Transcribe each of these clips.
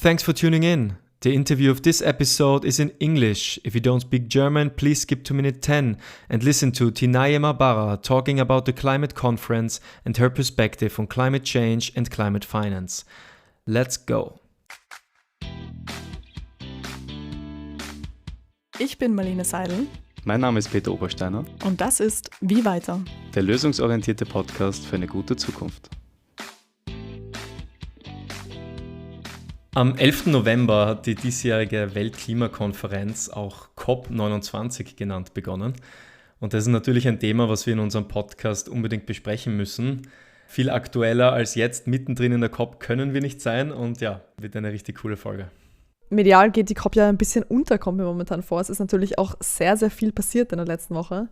Thanks for tuning in. The interview of this episode is in English. If you don't speak German, please skip to minute 10 and listen to Tinaye Mabara talking about the climate conference and her perspective on climate change and climate finance. Let's go. Ich bin Marlene Seidel. Mein Name ist Peter Obersteiner. Und das ist Wie weiter? Der lösungsorientierte Podcast für eine gute Zukunft. Am 11. November hat die diesjährige Weltklimakonferenz, auch COP29 genannt, begonnen. Und das ist natürlich ein Thema, was wir in unserem Podcast unbedingt besprechen müssen. Viel aktueller als jetzt mittendrin in der COP können wir nicht sein und ja, wird eine richtig coole Folge. Medial geht die COP ja ein bisschen unter, kommt mir momentan vor. Es ist natürlich auch sehr, sehr viel passiert in der letzten Woche.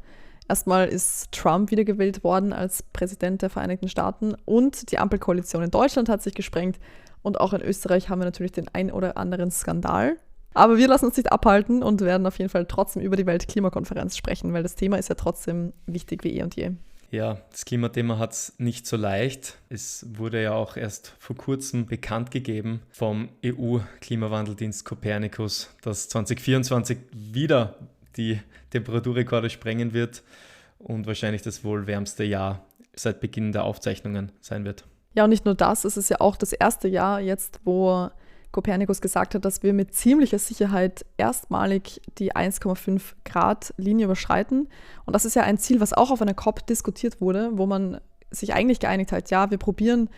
Erstmal ist Trump wiedergewählt worden als Präsident der Vereinigten Staaten und die Ampelkoalition in Deutschland hat sich gesprengt. Und auch in Österreich haben wir natürlich den ein oder anderen Skandal. Aber wir lassen uns nicht abhalten und werden auf jeden Fall trotzdem über die Weltklimakonferenz sprechen, weil das Thema ist ja trotzdem wichtig wie eh und je. Ja, das Klimathema hat es nicht so leicht. Es wurde ja auch erst vor kurzem bekannt gegeben vom EU-Klimawandeldienst Copernicus, dass 2024 wieder die Temperaturrekorde sprengen wird und wahrscheinlich das wohl wärmste Jahr seit Beginn der Aufzeichnungen sein wird. Ja, und nicht nur das, es ist ja auch das erste Jahr jetzt, wo Copernicus gesagt hat, dass wir mit ziemlicher Sicherheit erstmalig die 1,5 Grad Linie überschreiten. Und das ist ja ein Ziel, was auch auf einer COP diskutiert wurde, wo man sich eigentlich geeinigt hat, ja, wir probieren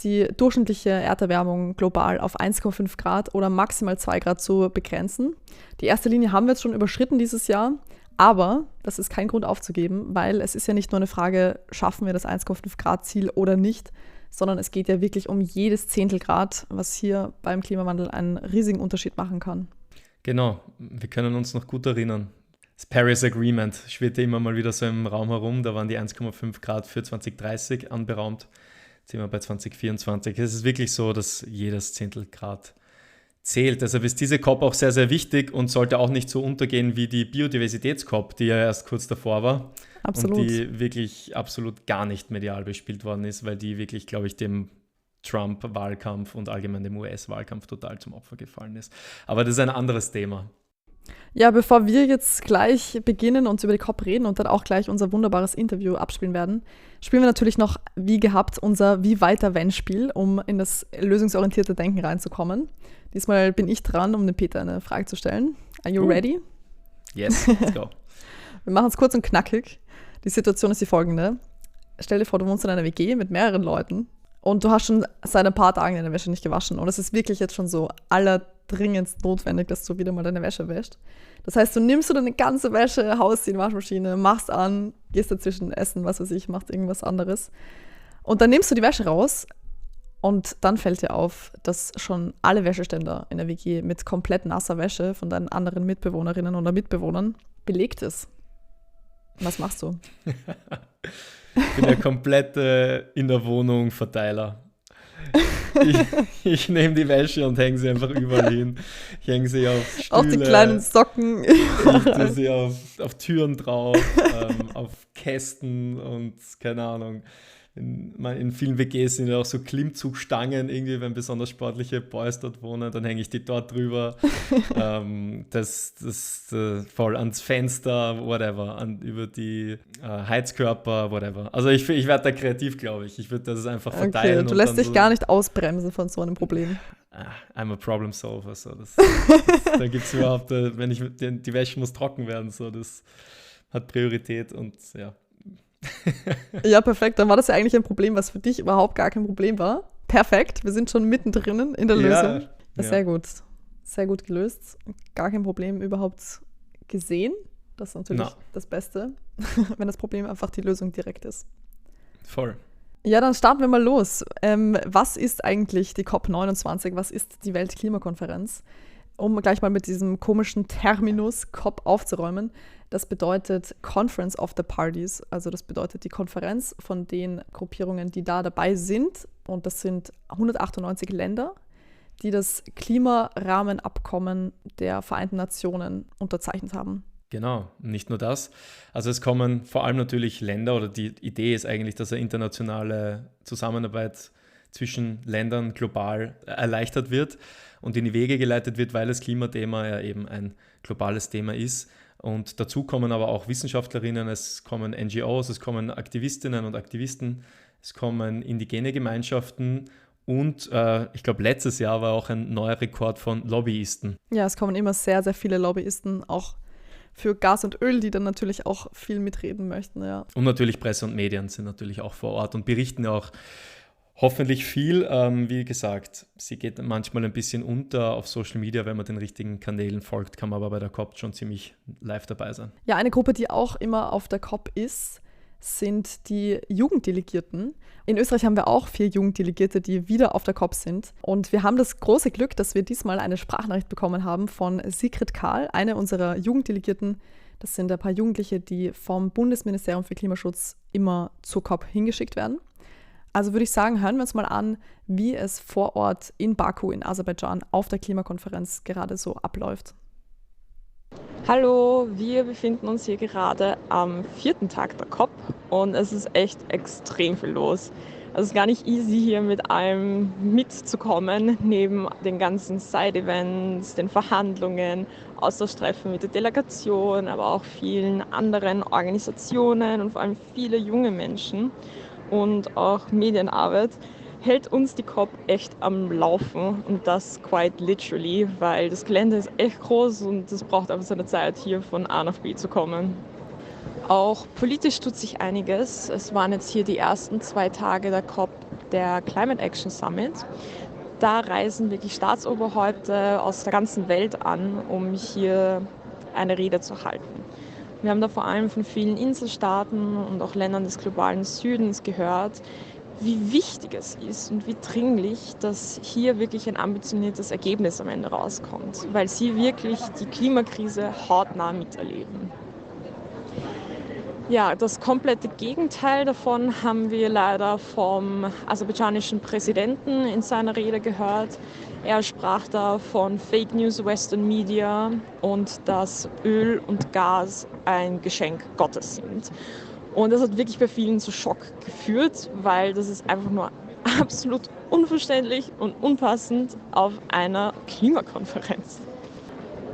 die durchschnittliche Erderwärmung global auf 1,5 Grad oder maximal 2 Grad zu begrenzen. Die erste Linie haben wir jetzt schon überschritten dieses Jahr, aber das ist kein Grund aufzugeben, weil es ist ja nicht nur eine Frage, schaffen wir das 1,5 Grad Ziel oder nicht, sondern es geht ja wirklich um jedes Zehntelgrad, was hier beim Klimawandel einen riesigen Unterschied machen kann. Genau, wir können uns noch gut erinnern. Das Paris Agreement schwirrte immer mal wieder so im Raum herum, da waren die 1,5 Grad für 2030 anberaumt. Jetzt sind wir bei 2024. Es ist wirklich so, dass jedes Zehntelgrad zählt. Deshalb ist diese COP auch sehr, sehr wichtig und sollte auch nicht so untergehen wie die Biodiversitäts-COP, die ja erst kurz davor war. Absolut. Und die wirklich absolut gar nicht medial bespielt worden ist, weil die wirklich, glaube ich, dem Trump-Wahlkampf und allgemein dem US-Wahlkampf total zum Opfer gefallen ist. Aber das ist ein anderes Thema. Ja, bevor wir jetzt gleich beginnen, uns über die COP reden und dann auch gleich unser wunderbares Interview abspielen werden, spielen wir natürlich noch, wie gehabt, unser Wie weiter wenn Spiel, um in das lösungsorientierte Denken reinzukommen. Diesmal bin ich dran, um dem Peter eine Frage zu stellen. Are you ready? Yes, let's go. Wir machen es kurz und knackig. Die Situation ist die folgende. Stell dir vor, du wohnst in einer WG mit mehreren Leuten und du hast schon seit ein paar Tagen deine Wäsche nicht gewaschen. Und es ist wirklich jetzt schon so allerdringendst notwendig, dass du wieder mal deine Wäsche wäschst. Das heißt, du nimmst deine ganze Wäsche, haust die in die Waschmaschine, machst an, gehst dazwischen essen, was weiß ich, machst irgendwas anderes. Und dann nimmst du die Wäsche raus und dann fällt dir auf, dass schon alle Wäscheständer in der WG mit komplett nasser Wäsche von deinen anderen Mitbewohnerinnen oder Mitbewohnern belegt ist. Was machst du? Ich bin der komplette in der Wohnung Verteiler. Ich nehme die Wäsche und hänge sie einfach überall hin. Ich hänge sie auf Stühle. Auch die kleinen Socken. Ich tue sie auf Türen drauf, auf Kästen und keine Ahnung. In vielen WGs sind ja auch so Klimmzugstangen, irgendwie, wenn besonders sportliche Boys dort wohnen, dann hänge ich die dort drüber. Voll ans Fenster, whatever, über die Heizkörper, whatever. Also ich werde da kreativ, glaube ich. Ich würde das einfach verteilen. Okay, du lässt dich gar nicht ausbremsen von so einem Problem. I'm a problem solver. So da gibt es überhaupt, wenn die Wäsche muss trocken werden, so das hat Priorität und ja. Ja, perfekt. Dann war das ja eigentlich ein Problem, was für dich überhaupt gar kein Problem war. Perfekt. Wir sind schon mittendrin in der Lösung. Ja. Sehr gut. Sehr gut gelöst. Gar kein Problem überhaupt gesehen. Das ist natürlich das Beste, wenn das Problem einfach die Lösung direkt ist. Voll. Ja, dann starten wir mal los. Was ist eigentlich die COP29? Was ist die Weltklimakonferenz? Um gleich mal mit diesem komischen Terminus COP aufzuräumen. Das bedeutet Conference of the Parties, also das bedeutet die Konferenz von den Gruppierungen, die da dabei sind. Und das sind 198 Länder, die das Klimarahmenabkommen der Vereinten Nationen unterzeichnet haben. Genau, nicht nur das. Also es kommen vor allem natürlich Länder, oder die Idee ist eigentlich, dass eine internationale Zusammenarbeit zwischen Ländern global erleichtert wird und in die Wege geleitet wird, weil das Klimathema ja eben ein globales Thema ist. Und dazu kommen aber auch Wissenschaftlerinnen, es kommen NGOs, es kommen Aktivistinnen und Aktivisten, es kommen indigene Gemeinschaften und ich glaube, letztes Jahr war auch ein neuer Rekord von Lobbyisten. Ja, es kommen immer sehr, sehr viele Lobbyisten, auch für Gas und Öl, die dann natürlich auch viel mitreden möchten. Ja. Und natürlich Presse und Medien sind natürlich auch vor Ort und berichten ja auch hoffentlich viel. Wie gesagt, sie geht manchmal ein bisschen unter auf Social Media, wenn man den richtigen Kanälen folgt, kann man aber bei der COP schon ziemlich live dabei sein. Ja, eine Gruppe, die auch immer auf der COP ist, sind die Jugenddelegierten. In Österreich haben wir auch 4 Jugenddelegierte, die wieder auf der COP sind. Und wir haben das große Glück, dass wir diesmal eine Sprachnachricht bekommen haben von Sigrid Kahl, eine unserer Jugenddelegierten. Das sind ein paar Jugendliche, die vom Bundesministerium für Klimaschutz immer zur COP hingeschickt werden. Also würde ich sagen, hören wir uns mal an, wie es vor Ort in Baku in Aserbaidschan auf der Klimakonferenz gerade so abläuft. Hallo, wir befinden uns hier gerade am 4. Tag der COP und es ist echt extrem viel los. Also es ist gar nicht easy, hier mit allem mitzukommen, neben den ganzen Side-Events, den Verhandlungen, Austausch-Treffen mit der Delegation, aber auch vielen anderen Organisationen und vor allem viele junge Menschen und auch Medienarbeit. Hält uns die COP echt am Laufen und das quite literally, weil das Gelände ist echt groß und es braucht einfach seine Zeit, hier von A nach B zu kommen. Auch politisch tut sich einiges. Es waren jetzt hier die ersten 2 Tage der COP, der Climate Action Summit. Da reisen wirklich Staatsoberhäupter aus der ganzen Welt an, um hier eine Rede zu halten. Wir haben da vor allem von vielen Inselstaaten und auch Ländern des globalen Südens gehört, wie wichtig es ist und wie dringlich, dass hier wirklich ein ambitioniertes Ergebnis am Ende rauskommt, weil sie wirklich die Klimakrise hautnah miterleben. Ja, das komplette Gegenteil davon haben wir leider vom aserbaidschanischen Präsidenten in seiner Rede gehört. Er sprach da von Fake News, Western Media und dass Öl und Gas ein Geschenk Gottes sind. Und das hat wirklich bei vielen zu Schock geführt, weil das ist einfach nur absolut unverständlich und unpassend auf einer Klimakonferenz.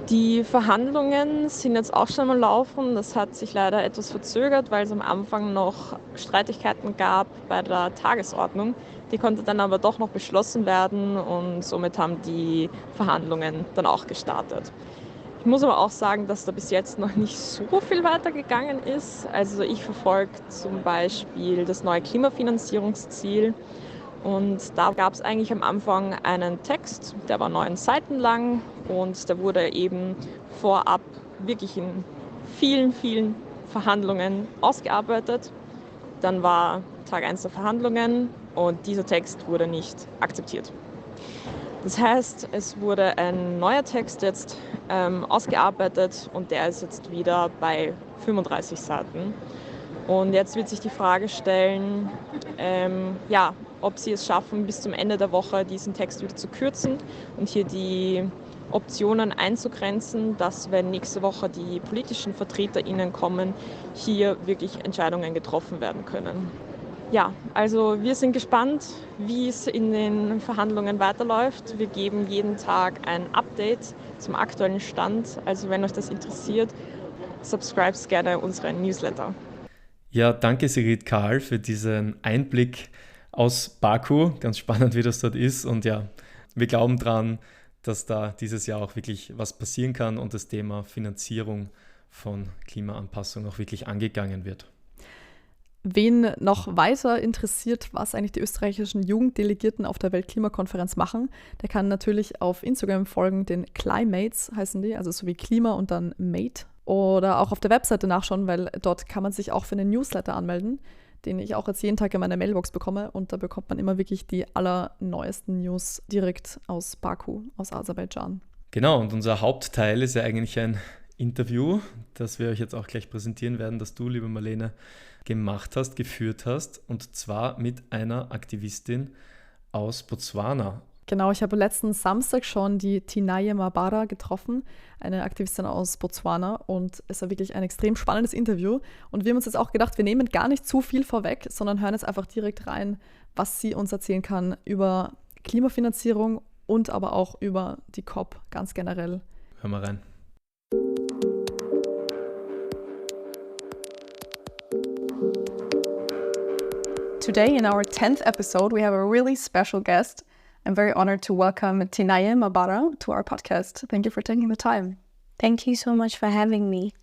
Die Verhandlungen sind jetzt auch schon am Laufen. Das hat sich leider etwas verzögert, weil es am Anfang noch Streitigkeiten gab bei der Tagesordnung. Die konnte dann aber doch noch beschlossen werden und somit haben die Verhandlungen dann auch gestartet. Ich muss aber auch sagen, dass da bis jetzt noch nicht so viel weitergegangen ist. Also ich verfolge zum Beispiel das neue Klimafinanzierungsziel. Und da gab es eigentlich am Anfang einen Text, der war 9 Seiten lang und der wurde eben vorab wirklich in vielen, vielen Verhandlungen ausgearbeitet. Dann war Tag 1 der Verhandlungen und dieser Text wurde nicht akzeptiert. Das heißt, es wurde ein neuer Text jetzt ausgearbeitet und der ist jetzt wieder bei 35 Seiten. Und jetzt wird sich die Frage stellen, ob sie es schaffen, bis zum Ende der Woche diesen Text wieder zu kürzen und hier die Optionen einzugrenzen, dass, wenn nächste Woche die politischen VertreterInnen kommen, hier wirklich Entscheidungen getroffen werden können. Ja, also wir sind gespannt, wie es in den Verhandlungen weiterläuft. Wir geben jeden Tag ein Update zum aktuellen Stand. Also wenn euch das interessiert, subscribt gerne unseren Newsletter. Ja, danke Sigrid Kahl für diesen Einblick aus Baku. Ganz spannend, wie das dort ist. Und ja, wir glauben dran, dass da dieses Jahr auch wirklich was passieren kann und das Thema Finanzierung von Klimaanpassung auch wirklich angegangen wird. Wen noch weiter interessiert, was eigentlich die österreichischen Jugenddelegierten auf der Weltklimakonferenz machen, der kann natürlich auf Instagram folgen, den Climates heißen die, also so wie Klima und dann Mate. Oder auch auf der Webseite nachschauen, weil dort kann man sich auch für einen Newsletter anmelden, den ich auch jetzt jeden Tag in meiner Mailbox bekomme. Und da bekommt man immer wirklich die allerneuesten News direkt aus Baku, aus Aserbaidschan. Genau, und unser Hauptteil ist ja eigentlich ein Interview, das wir euch jetzt auch gleich präsentieren werden, das du, liebe Marlene, gemacht hast, geführt hast, und zwar mit einer Aktivistin aus Botswana. Genau, ich habe letzten Samstag schon die Tinaye Mabara getroffen, eine Aktivistin aus Botswana, und es war wirklich ein extrem spannendes Interview. Und wir haben uns jetzt auch gedacht, wir nehmen gar nicht zu viel vorweg, sondern hören jetzt einfach direkt rein, was sie uns erzählen kann über Klimafinanzierung und aber auch über die COP ganz generell. Hören wir rein. Today in our 10th episode, we have a really special guest. I'm very honored to welcome Tinaye Mabara to our podcast. Thank you for taking the time. Thank you so much for having me.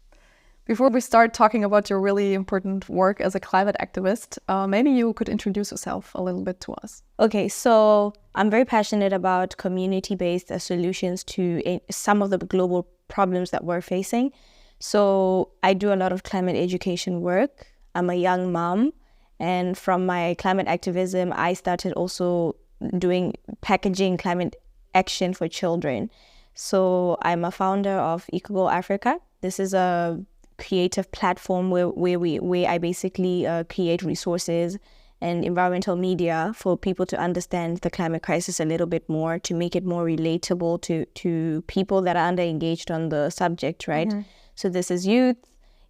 Before we start talking about your really important work as a climate activist, maybe you could introduce yourself a little bit to us. Okay, so I'm very passionate about community-based solutions to some of the global problems that we're facing. So I do a lot of climate education work. I'm a young mom, and from my climate activism, I started also doing packaging climate action for children. So I'm a founder of EcoGo Africa. This is a creative platform where I basically create resources and environmental media for people to understand the climate crisis a little bit more, to make it more relatable to people that are under-engaged on the subject, right? Mm-hmm. So this is youth.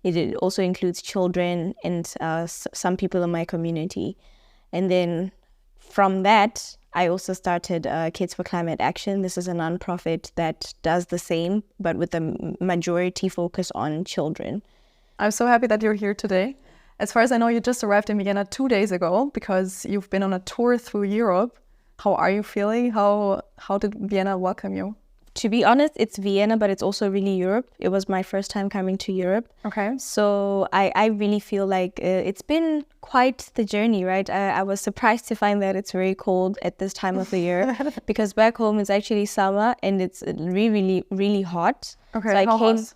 It also includes children and some people in my community. And then from that, I also started Kids for Climate Action. This is a nonprofit that does the same, but with a majority focus on children. I'm so happy that you're here today. As far as I know, you just arrived in Vienna 2 days ago because you've been on a tour through Europe. How are you feeling? How did Vienna welcome you? To be honest, it's Vienna, but it's also really Europe. It was my first time coming to Europe. Okay. So I really feel like it's been quite the journey, right? I was surprised to find that it's very cold at this time of the year because back home it's actually summer and it's really, really, really hot. Okay, so I how came hot?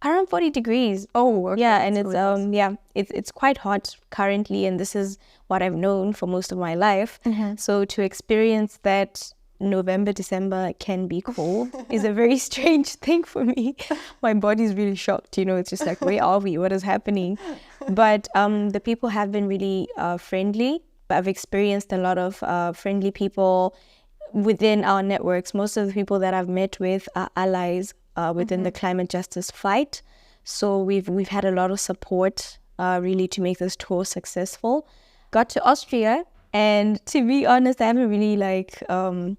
around 40 degrees. Oh, okay. Yeah, and That's it's quite hot currently, and this is what I've known for most of my life. Mm-hmm. So to experience that November, December can be cold is a very strange thing for me. My body's really shocked, it's just like, where are we? What is happening? But the people have been really friendly. I've experienced a lot of friendly people within our networks. Most of the people that I've met with are allies within the climate justice fight. So we've had a lot of support really to make this tour successful. Got to Austria. And to be honest, I haven't really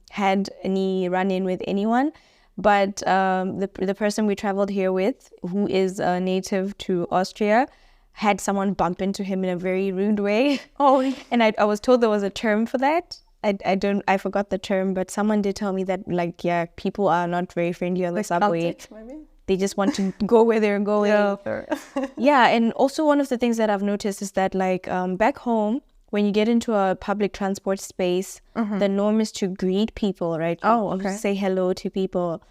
had any run-in with anyone. But the person we traveled here with, who is a native to Austria, had someone bump into him in a very rude way. Oh, and I was told there was a term for that. I forgot the term, but someone did tell me that people are not very friendly on the subway. Celtic, maybe? They just want to go where they're going. Yeah, fair. Yeah, and also one of the things that I've noticed is that back home, when you get into a public transport space, the norm is to greet people, right? Oh, okay. You say hello to people.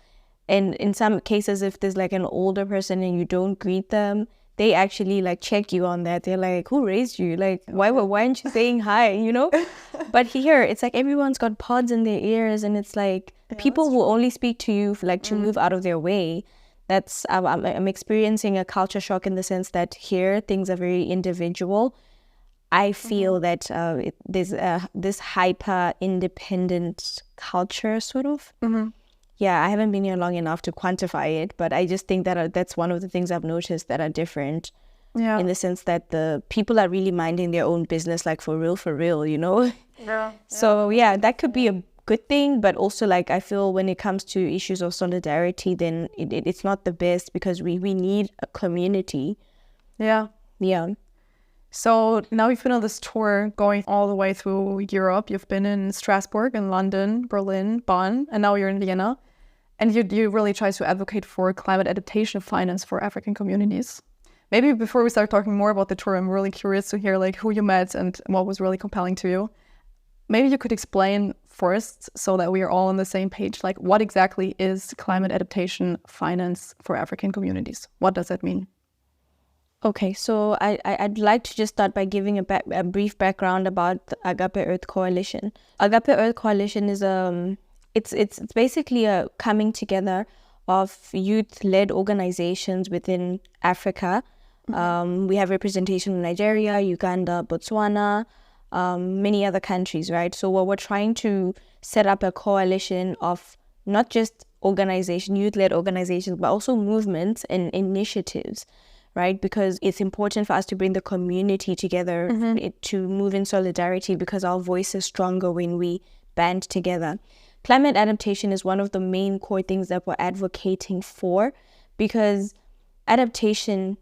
And in some cases, if there's an older person and you don't greet them, they actually check you on that. They're like, who raised you? Why aren't you saying hi, But here, it's everyone's got pods in their ears, and it's people will only speak to you to move out of their way. I'm experiencing a culture shock in the sense that here, things are very individual. I feel that there's this hyper-independent culture, sort of. Mm-hmm. Yeah, I haven't been here long enough to quantify it, but I just think that that's one of the things I've noticed that are different. Yeah. In the sense that the people are really minding their own business, for real, Yeah. So, yeah, that could be a good thing, but also, I feel when it comes to issues of solidarity, then it's not the best because we need a community. Yeah. Yeah. So now you've been on this tour going all the way through Europe. You've been in Strasbourg, in London, Berlin, Bonn, and now you're in Vienna. And you really try to advocate for climate adaptation finance for African communities. Maybe before we start talking more about the tour, I'm really curious to hear who you met and what was really compelling to you. Maybe you could explain first so that we are all on the same page, what exactly is climate adaptation finance for African communities? What does that mean? Okay, so I'd like to just start by giving a brief background about the Agape Earth Coalition. Agape Earth Coalition is it's basically a coming together of youth-led organizations within Africa. Mm-hmm. We have representation in Nigeria, Uganda, Botswana, many other countries, right? So we're trying to set up a coalition of not just youth-led organizations, but also movements and initiatives, right? Because it's important for us to bring the community together, to move in solidarity, because our voice is stronger when we band together. Climate adaptation is one of the main core things that we're advocating for, because adaptation,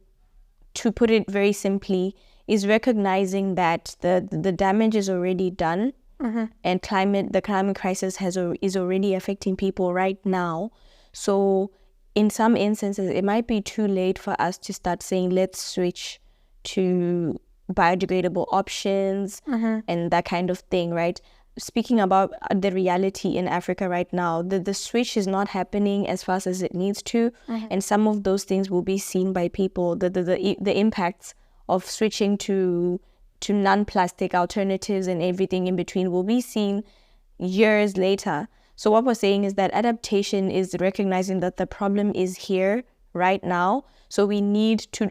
to put it very simply, is recognizing that the damage is already done, and the climate crisis is already affecting people right now. So in some instances, it might be too late for us to start saying, let's switch to biodegradable options and that kind of thing, right? Speaking about the reality in Africa right now, the switch is not happening as fast as it needs to. And some of those things will be seen by people. The impacts of switching to non-plastic alternatives and everything in between will be seen years later. So what we're saying is that adaptation is recognizing that the problem is here right now. So we need to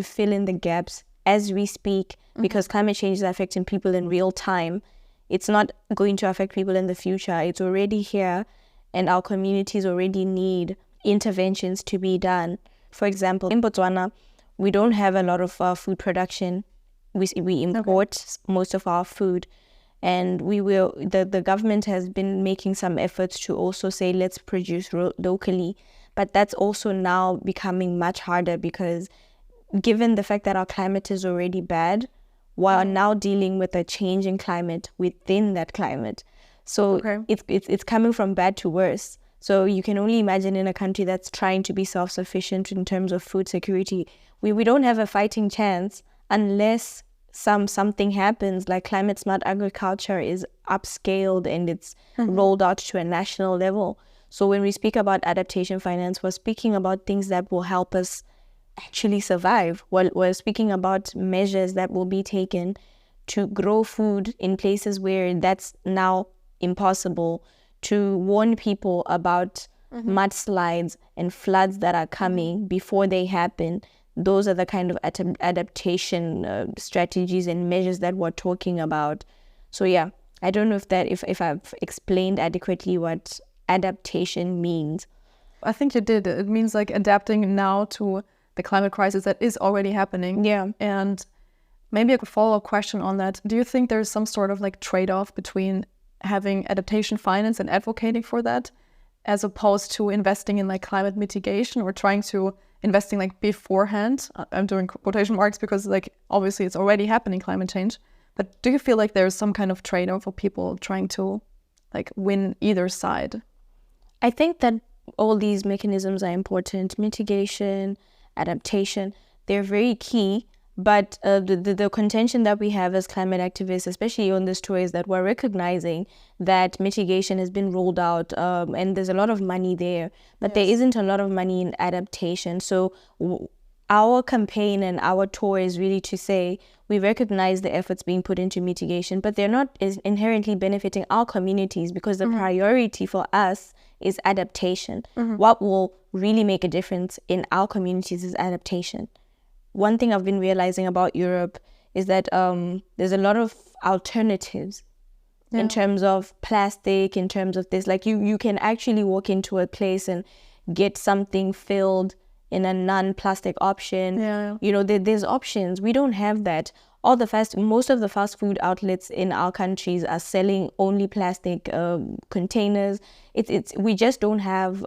fill in the gaps as we speak, because climate change is affecting people in real time. It's not going to affect people in the future. It's already here, and our communities already need interventions to be done. For example, in Botswana, we don't have a lot of food production. We import most of our food. And the government has been making some efforts to also say, let's produce locally. But that's also now becoming much harder, because given the fact that our climate is already bad, we're now dealing with a change in climate within that climate. So it's coming from bad to worse. So you can only imagine in a country that's trying to be self-sufficient in terms of food security, we don't have a fighting chance unless something happens, like climate smart agriculture is upscaled and it's rolled out to a national level. So when we speak about adaptation finance, we're speaking about things that will help us actually survive. We're speaking about measures that will be taken to grow food in places where that's now impossible, to warn people about mudslides and floods that are coming before they happen. Those are the kind of adaptation strategies and measures that we're talking about. So yeah, I don't know if I've explained adequately what adaptation means. I think you did. It means like adapting now to the climate crisis that is already happening. Yeah. And maybe a follow-up question on that. Do you think there's some sort of like trade-off between having adaptation finance and advocating for that, as opposed to investing in like climate mitigation or trying to investing like beforehand? I'm doing quotation marks because like obviously it's already happening, climate change. But do you feel like there's some kind of trade-off for people trying to like win either side? I think that all these mechanisms are important. Mitigation, adaptation, they're very key. But the contention that we have as climate activists, especially on this tour, is that we're recognizing that mitigation has been rolled out and there's a lot of money there, but there isn't a lot of money in adaptation. So our campaign and our tour is really to say we recognize the efforts being put into mitigation, but they're not inherently benefiting our communities, because the priority for us is adaptation. What will really make a difference in our communities is adaptation. One thing I've been realizing about Europe is that there's a lot of alternatives in terms of plastic, in terms of this. Like you can actually walk into a place and get something filled in a non-plastic option. You know, there's options. We don't have that. Most of the fast food outlets in our countries are selling only plastic containers. We just don't have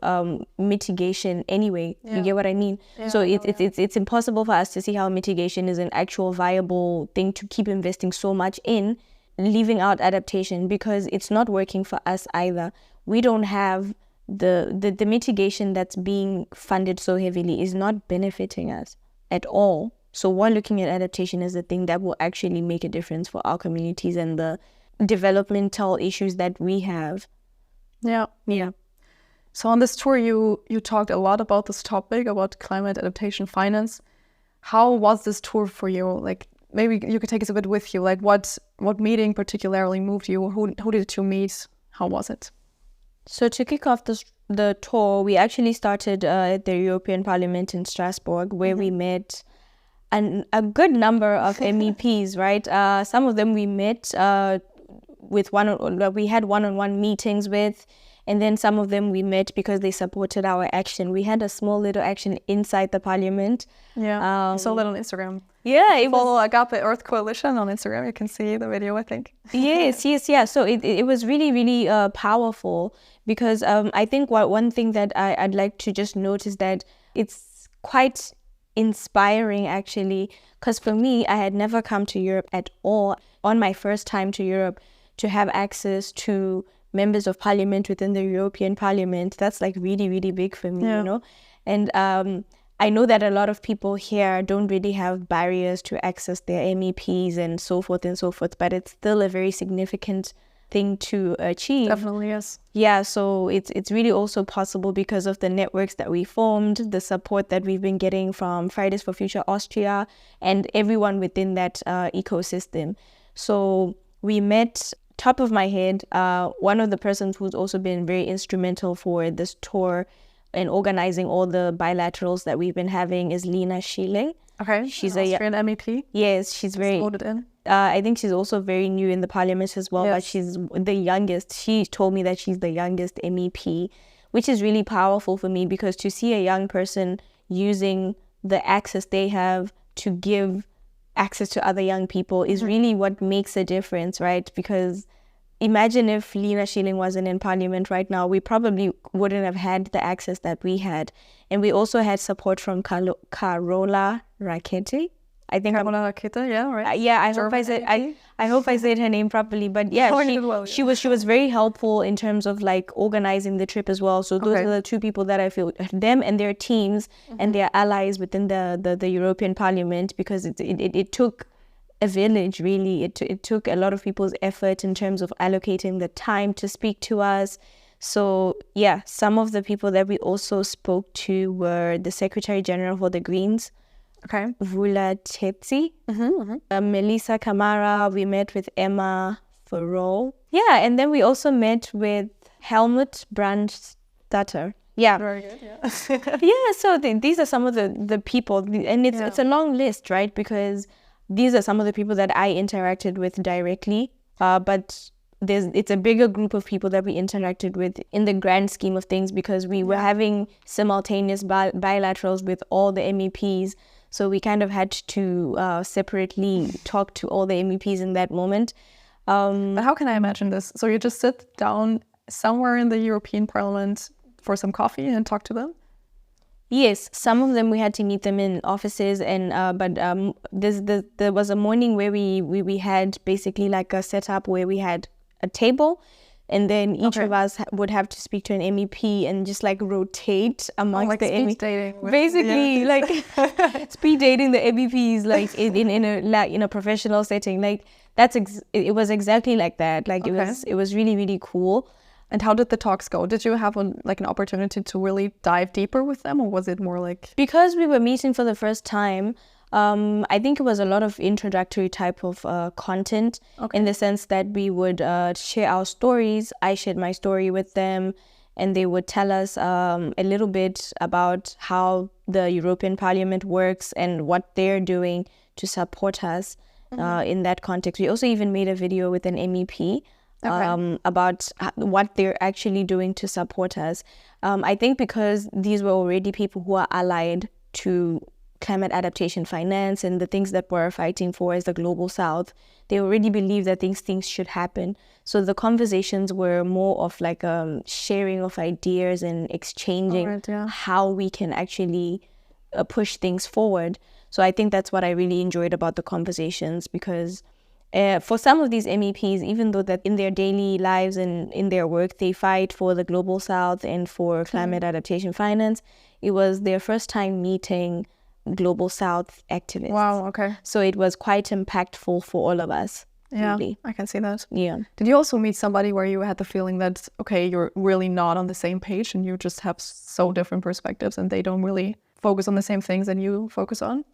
mitigation anyway. You get what I mean? So it's impossible for us to see how mitigation is an actual viable thing to keep investing so much in, leaving out adaptation, because it's not working for us either. We don't have the mitigation that's being funded so heavily is not benefiting us at all. So we're looking at adaptation as the thing that will actually make a difference for our communities and the developmental issues that we have. Yeah. So on this tour, you talked a lot about this topic, about climate adaptation finance. How was this tour for you? Like, maybe you could take us a bit with you. Like, what meeting particularly moved you? Who did you meet? How was it? So to kick off the tour, we actually started at the European Parliament in Strasbourg, where we met a good number of MEPs, right? Some of them we met we had one-on-one meetings with, And then some of them we met because they supported our action. We had a small little action inside the parliament. Yeah, I saw that on Instagram. Yeah, it Follow was... Agape Earth Coalition on Instagram. You can see the video, I think. Yes. So it was really, really powerful because I think one thing that I'd like to just note is that it's quite inspiring, actually, because for me, I had never come to Europe at all. On my first time to Europe, to have access to members of parliament within the European Parliament, that's like really, really big for me, you know. And I know that a lot of people here don't really have barriers to access their MEPs and so forth, but it's still a very significant thing to achieve. Definitely, yes. Yeah, so it's really also possible because of the networks that we formed, the support that we've been getting from Fridays for Future Austria, and everyone within that ecosystem. So we met, top of my head, one of the persons who's also been very instrumental for this tour and organizing all the bilaterals that we've been having is Lena Schilling. Okay, she's an Austrian MEP. Yes, she's very voted in. I think she's also very new in the parliament as well, but she's the youngest. She told me that she's the youngest MEP, which is really powerful for me because to see a young person using the access they have to give access to other young people is really what makes a difference, right? Because imagine if Lena Schilling wasn't in parliament right now, we probably wouldn't have had the access that we had. And we also had support from Carola Rackete. I think Carola Rackete, yeah, right. I hope I said her name properly. But yeah, she was very helpful in terms of like organizing the trip as well. So those are the two people that I feel, them and their teams and their allies within the European Parliament, because it took a village, really. It took a lot of people's effort in terms of allocating the time to speak to us. So yeah, some of the people that we also spoke to were the Secretary General for the Greens, Vula Tetsi, Melissa Camara. We met with Emma Farrow. Yeah, and then we also met with Helmut Brandstatter. Yeah. Very good, yeah. Yeah, so these are some of the people, and it's a long list, right? Because these are some of the people that I interacted with directly, but it's a bigger group of people that we interacted with in the grand scheme of things, because we were having simultaneous bilaterals with all the MEPs. So we kind of had to separately talk to all the MEPs in that moment. But how can I imagine this? So you just sit down somewhere in the European Parliament for some coffee and talk to them? Yes, some of them we had to meet them in offices, and there was a morning where we had basically like a setup where we had a table, and then each of us would have to speak to an MEP and just like rotate amongst the MEPs. Dating basically, like speed dating the MEPs, like in a professional setting. Like it was exactly like that. Like it was really, really cool. And how did the talks go? Did you have an opportunity to really dive deeper with them, or was it more like... Because we were meeting for the first time, I think it was a lot of introductory type of content, in the sense that we would share our stories. I shared my story with them, and they would tell us a little bit about how the European Parliament works and what they're doing to support us in that context. We also even made a video with an MEP about what they're actually doing to support us. I think because these were already people who are allied to climate adaptation finance and the things that we're fighting for as the global south, they already believe that these things should happen. So the conversations were more of like sharing of ideas and exchanging how we can actually push things forward. So I think that's what I really enjoyed about the conversations, because for some of these MEPs, even though that in their daily lives and in their work, they fight for the global south and for climate adaptation finance, it was their first time meeting global south activists. Wow, okay. So it was quite impactful for all of us. Yeah, really. I can see that. Yeah. Did you also meet somebody where you had the feeling that, okay, you're really not on the same page and you just have so different perspectives and they don't really focus on the same things that you focus on?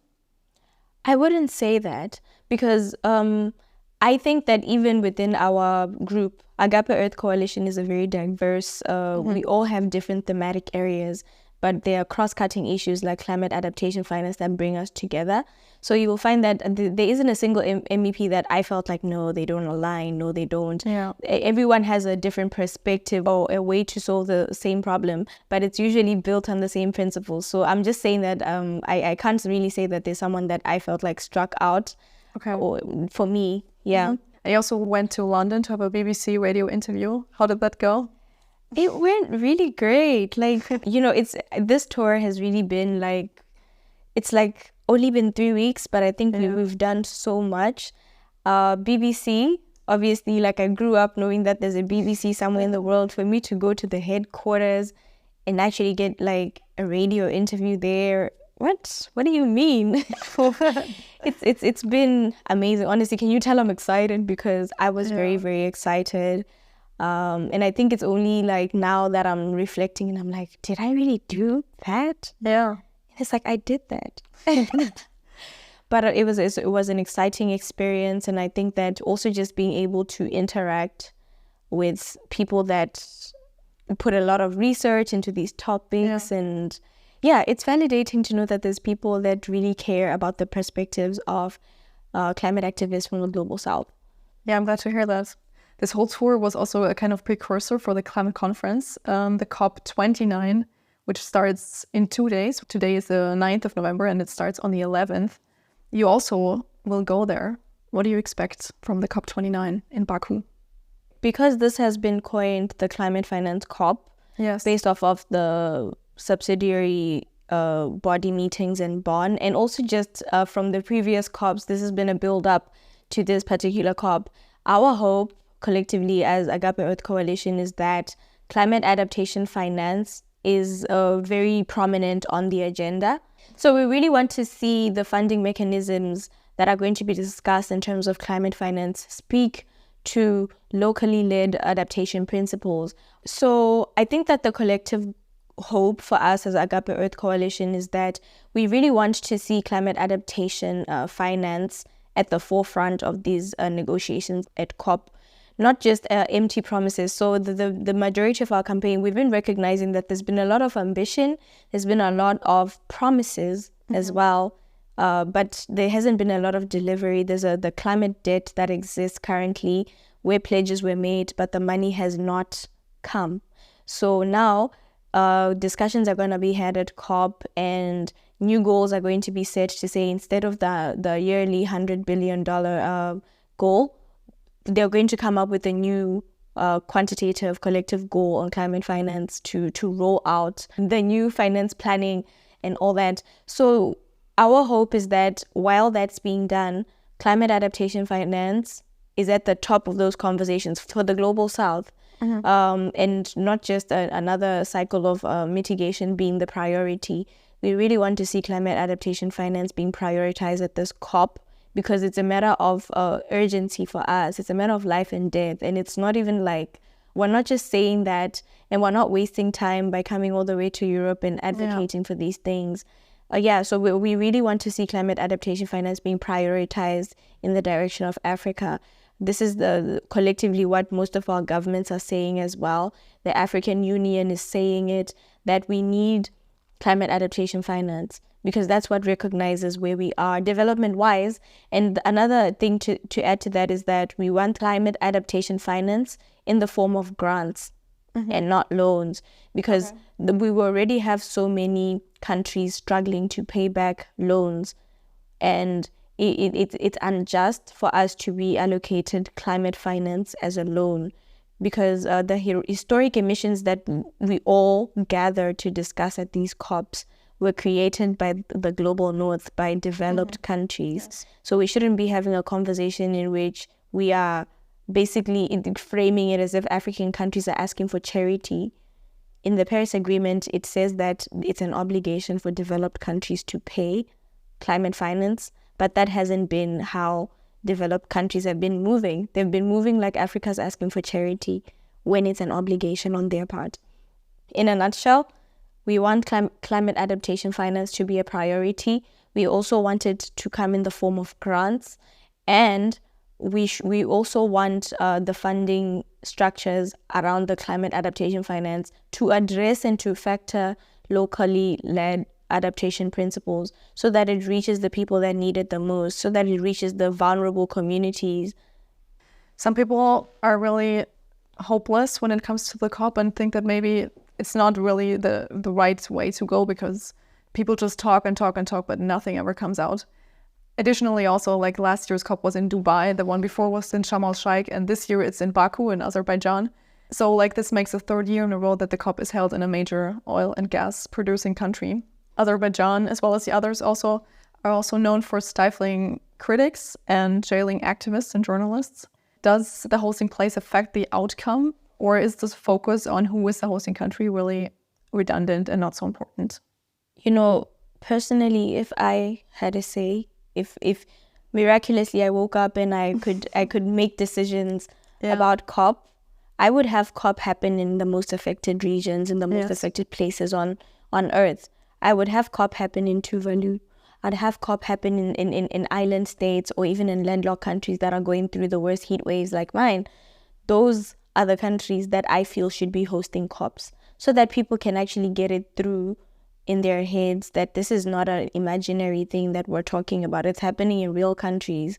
I wouldn't say that, because I think that even within our group, Agape Earth Coalition is a very diverse, we all have different thematic areas. but there are cross-cutting issues like climate adaptation finance that bring us together. So you will find that there isn't a single MEP that I felt like, no, they don't align, no, they don't. Yeah. Everyone has a different perspective or a way to solve the same problem, but it's usually built on the same principles. So I'm just saying that I can't really say that there's someone that I felt like struck out. Okay. Or for me, yeah. I also went to London to have a BBC radio interview. How did that go? It went really great. Like, this tour has really been like, it's like only been 3 weeks, but I think we've done so much. BBC, obviously, like I grew up knowing that there's a BBC somewhere in the world. For me to go to the headquarters and actually get like a radio interview there, what do you mean? It's been amazing. Honestly, can you tell I'm excited? Because I was very, very excited. And I think it's only like now that I'm reflecting and I'm like, did I really do that? Yeah. And it's like, I did that. But it was an exciting experience. And I think that also just being able to interact with people that put a lot of research into these topics. And it's validating to know that there's people that really care about the perspectives of climate activists from the global south. Yeah, I'm glad to hear that. This whole tour was also a kind of precursor for the Klimakonferenz, the COP29, which starts in 2 days. Today is the 9th of November and it starts on the 11th. You also will go there. What do you expect from the COP29 in Baku? Because this has been coined the Climate Finance COP, based off of the subsidiary body meetings in Bonn, and also just from the previous COPs, this has been a build-up to this particular COP. Our hope collectively as Agape Earth Coalition is that climate adaptation finance is very prominent on the agenda. So we really want to see the funding mechanisms that are going to be discussed in terms of climate finance speak to locally led adaptation principles. So I think that the collective hope for us as Agape Earth Coalition is that we really want to see climate adaptation finance at the forefront of these negotiations at COP. Not just empty promises. So the majority of our campaign, we've been recognizing that there's been a lot of ambition, there's been a lot of promises as well, but there hasn't been a lot of delivery. There's the climate debt that exists currently where pledges were made, but the money has not come. So now discussions are going to be had at COP and new goals are going to be set to say instead of the yearly $100 billion goal, they're going to come up with a new quantitative collective goal on climate finance to roll out the new finance planning and all that. So our hope is that while that's being done, climate adaptation finance is at the top of those conversations for the global south. And not just another cycle of mitigation being the priority. We really want to see climate adaptation finance being prioritized at this COP, because it's a matter of urgency for us. It's a matter of life and death. And it's not even like, we're not just saying that and we're not wasting time by coming all the way to Europe and advocating for these things. So we really want to see climate adaptation finance being prioritized in the direction of Africa. This is collectively what most of our governments are saying as well. The African Union is saying it, that we need climate adaptation finance, because that's what recognizes where we are development-wise. And another thing to add to that is that we want climate adaptation finance in the form of grants and not loans, because we already have so many countries struggling to pay back loans. And it's unjust for us to be allocated climate finance as a loan, because the historic emissions that we all gather to discuss at these COPs were created by the global north, by developed countries. So we shouldn't be having a conversation in which we are basically framing it as if African countries are asking for charity. In the Paris Agreement, it says that it's an obligation for developed countries to pay climate finance, but that hasn't been how developed countries have been moving. They've been moving like Africa's asking for charity when it's an obligation on their part. In a nutshell, we want climate adaptation finance to be a priority. We also want it to come in the form of grants, and we also want the funding structures around the climate adaptation finance to address and to factor locally led adaptation principles so that it reaches the people that need it the most, so that it reaches the vulnerable communities. Some people are really hopeless when it comes to the COP and think that maybe it's not really the right way to go because people just talk and talk and talk, but nothing ever comes out. Additionally, also, like last year's COP was in Dubai, the one before was in Sharm el-Sheikh, and this year it's in Baku in Azerbaijan. So like this makes the third year in a row that the COP is held in a major oil and gas producing country. Azerbaijan, as well as the others, are also known for stifling critics and jailing activists and journalists. Does the hosting place affect the outcome, or is this focus on who is the hosting country really redundant and not so important? You know, personally, if I had a say, if miraculously I woke up and I could make decisions about COP, I would have COP happen in the most affected regions, in the most affected places on Earth. I would have COP happen in Tuvalu. I'd have COP happen in island states or even in landlocked countries that are going through the worst heat waves like mine. Those are the countries that I feel should be hosting COPs so that people can actually get it through in their heads that this is not an imaginary thing that we're talking about. It's happening in real countries,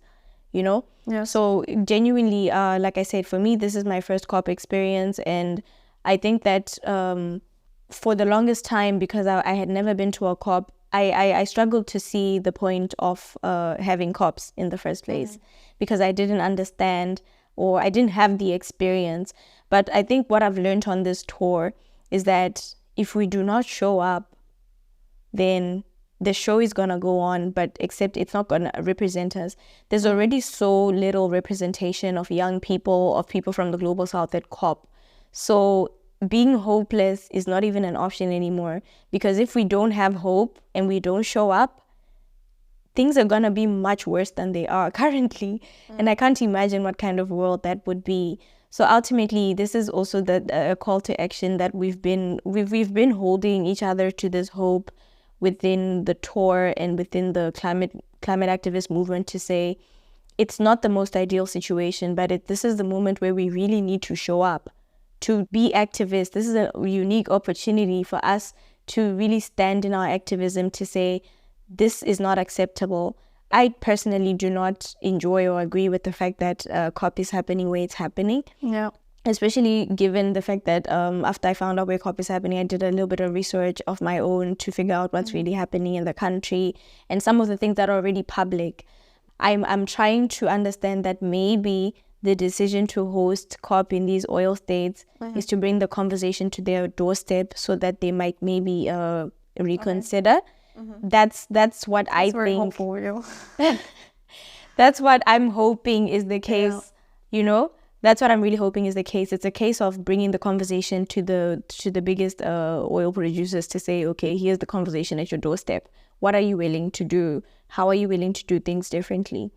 you know? Yeah. So genuinely, like I said, for me, this is my first COP experience. And I think that for the longest time, because I had never been to a COP, I struggled to see the point of having COPs in the first place because I didn't understand or I didn't have the experience. But I think what I've learned on this tour is that if we do not show up, then the show is going to go on, but except it's not going to represent us. There's already so little representation of young people, of people from the global south at COP. So being hopeless is not even an option anymore, because if we don't have hope and we don't show up, things are going to be much worse than they are currently. And I can't imagine what kind of world that would be. So ultimately, this is also the call to action that we've been holding each other to this hope within the tour and within the climate activist movement to say it's not the most ideal situation, but this is the moment where we really need to show up, to be activists. This is a unique opportunity for us to really stand in our activism to say this is not acceptable. I personally do not enjoy or agree with the fact that COP is happening where it's happening. Yeah. Especially given the fact that after I found out where COP is happening, I did a little bit of research of my own to figure out what's really happening in the country and some of the things that are already public. I'm trying to understand that maybe the decision to host COP in these oil states is to bring the conversation to their doorstep so that they might maybe reconsider. That's what I think. Very hopeful for you. That's what I'm hoping is the case, you know? That's what I'm really hoping is the case. It's a case of bringing the conversation to the biggest oil producers to say, okay, here's the conversation at your doorstep. What are you willing to do? How are you willing to do things differently?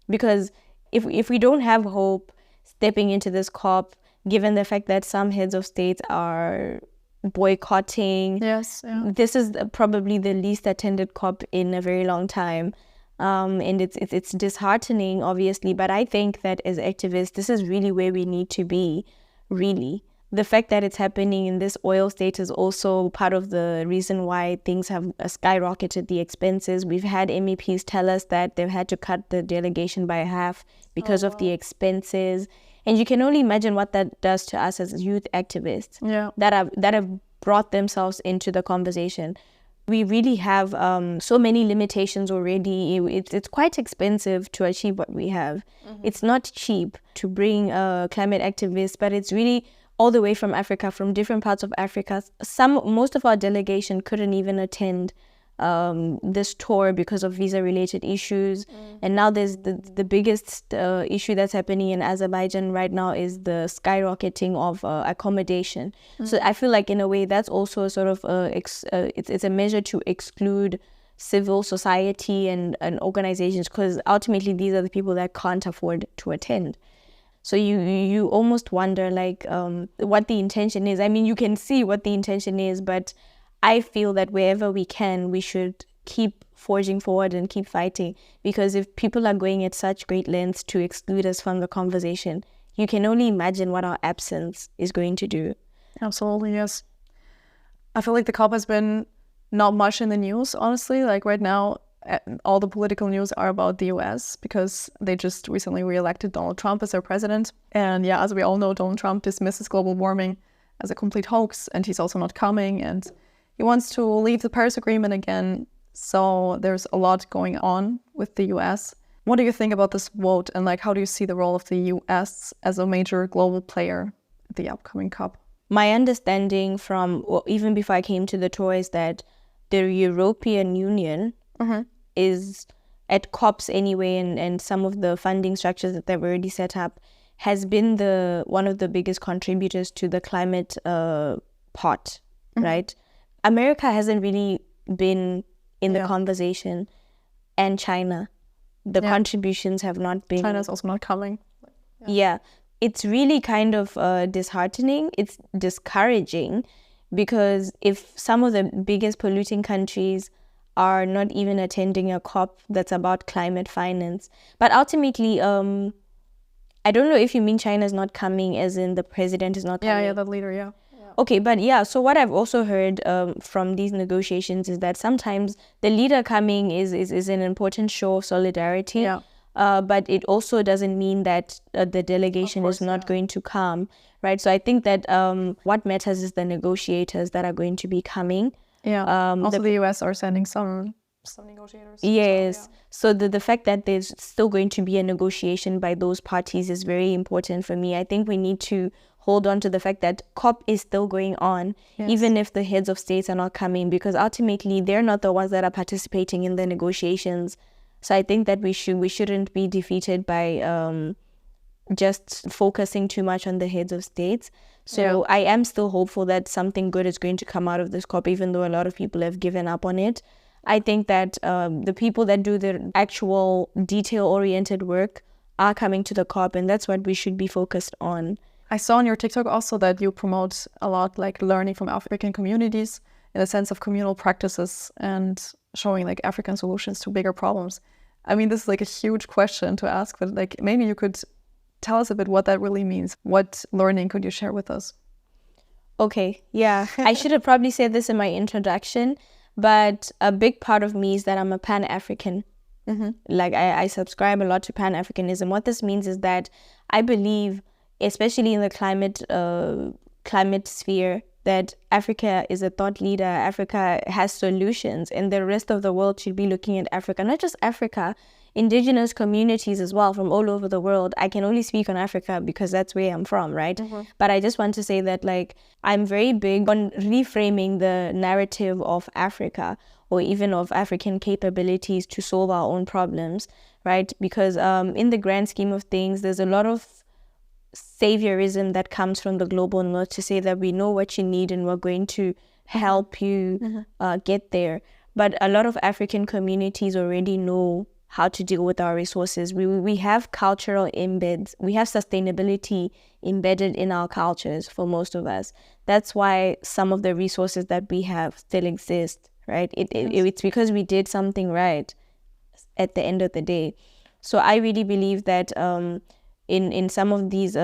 Because if we don't have hope stepping into this COP, given the fact that some heads of states are boycotting, this is probably the least attended COP in a very long time. And it's disheartening, obviously, but I think that as activists, this is really where we need to be, really. The fact that it's happening in this oil state is also part of the reason why things have skyrocketed the expenses. We've had MEPs tell us that they've had to cut the delegation by half because of the expenses. And you can only imagine what that does to us as youth activists that have brought themselves into the conversation. We really have so many limitations already. It's quite expensive to achieve what we have. It's not cheap to bring climate activists, but it's really all the way from Africa, from different parts of Africa. Most of our delegation couldn't even attend this tour because of visa-related issues. And now there's the biggest issue that's happening in Azerbaijan right now is the skyrocketing of accommodation. So I feel like in a way that's also a sort of it's a measure to exclude civil society and organizations, because ultimately these are the people that can't afford to attend. So you almost wonder like what the intention is. I mean, you can see what the intention is, but I feel that wherever we can, we should keep forging forward and keep fighting, because if people are going at such great lengths to exclude us from the conversation, you can only imagine what our absence is going to do. Absolutely, yes. I feel like the COP has been not much in the news, honestly. Like right now, all the political news are about the US because they just recently re-elected Donald Trump as their president. And yeah, as we all know, Donald Trump dismisses global warming as a complete hoax, and he's also not coming, and he wants to leave the Paris Agreement again. So there's a lot going on with the US. What do you think about this vote, and like how do you see the role of the US as a major global player at the upcoming COP? My understanding from even before I came to the tour is that the European Union is at COPs anyway, and some of the funding structures that they've already set up has been one of the biggest contributors to the climate pot, right? America hasn't really been in the conversation, and China. The contributions have not been. China's also not coming. Yeah. It's really kind of disheartening. It's discouraging because if some of the biggest polluting countries are not even attending a COP that's about climate finance. But ultimately, I don't know if you mean China's not coming as in the president is not coming. Yeah, the leader, yeah. Okay, but yeah, so what I've also heard from these negotiations is that sometimes the leader coming is an important show of solidarity. Yeah. But it also doesn't mean that the delegation is not going to come, right? So I think that what matters is the negotiators that are going to be coming. Yeah. Also, the US are sending some negotiators. Yes. So the fact that there's still going to be a negotiation by those parties is very important for me. I think we need to hold on to the fact that COP is still going on, even if the heads of states are not coming, because ultimately they're not the ones that are participating in the negotiations. So I think that we shouldn't be defeated by just focusing too much on the heads of states. So I am still hopeful that something good is going to come out of this COP, even though a lot of people have given up on it. I think that the people that do the actual detail-oriented work are coming to the COP, and that's what we should be focused on. I saw on your TikTok also that you promote a lot like learning from African communities in the sense of communal practices and showing like African solutions to bigger problems. I mean, this is like a huge question to ask, but like maybe you could tell us a bit what that really means. What learning could you share with us? Okay, yeah. I should have probably said this in my introduction, but a big part of me is that I'm a Pan-African. Like I subscribe a lot to Pan-Africanism. What this means is that I believe, especially in the climate sphere, that Africa is a thought leader, Africa has solutions, and the rest of the world should be looking at Africa. Not just Africa, indigenous communities as well from all over the world. I can only speak on Africa because that's where I'm from, right? But I just want to say that like I'm very big on reframing the narrative of Africa or even of African capabilities to solve our own problems, right? Because in the grand scheme of things, there's a lot of saviorism that comes from the global north to say that we know what you need and we're going to help you get there. But a lot of African communities already know how to deal with our resources. We have cultural embeds. We have sustainability embedded in our cultures for most of us. That's why some of the resources that we have still exist, right? It's because we did something right at the end of the day. So I really believe that in some of these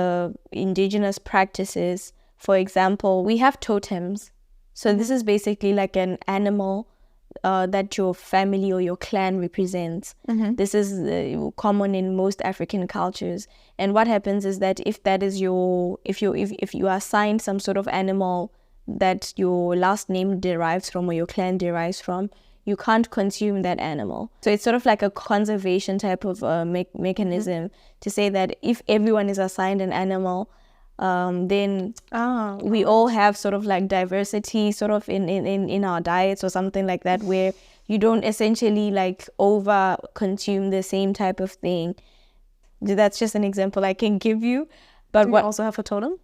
indigenous practices, for example, we have totems. So this is basically like an animal that your family or your clan represents. This is common in most African cultures. And what happens is that if that is if you are assigned some sort of animal that your last name derives from or your clan derives from, you can't consume that animal. So it's sort of like a conservation type of mechanism to say that if everyone is assigned an animal, then we all have sort of like diversity sort of in our diets or something like that, where you don't essentially like over consume the same type of thing. That's just an example I can give you. But do you also have a totem?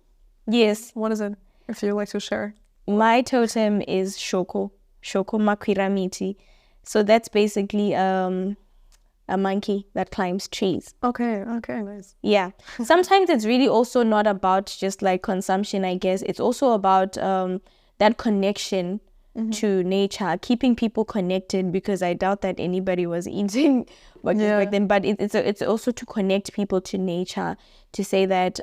Yes. What is it, if you like to share? My totem is Shoko Makwiramiti. So that's basically a monkey that climbs trees. Okay, nice. Yeah. Sometimes it's really also not about just like consumption, I guess. It's also about that connection to nature, keeping people connected, because I doubt that anybody was eating back then. But it's also to connect people to nature, to say that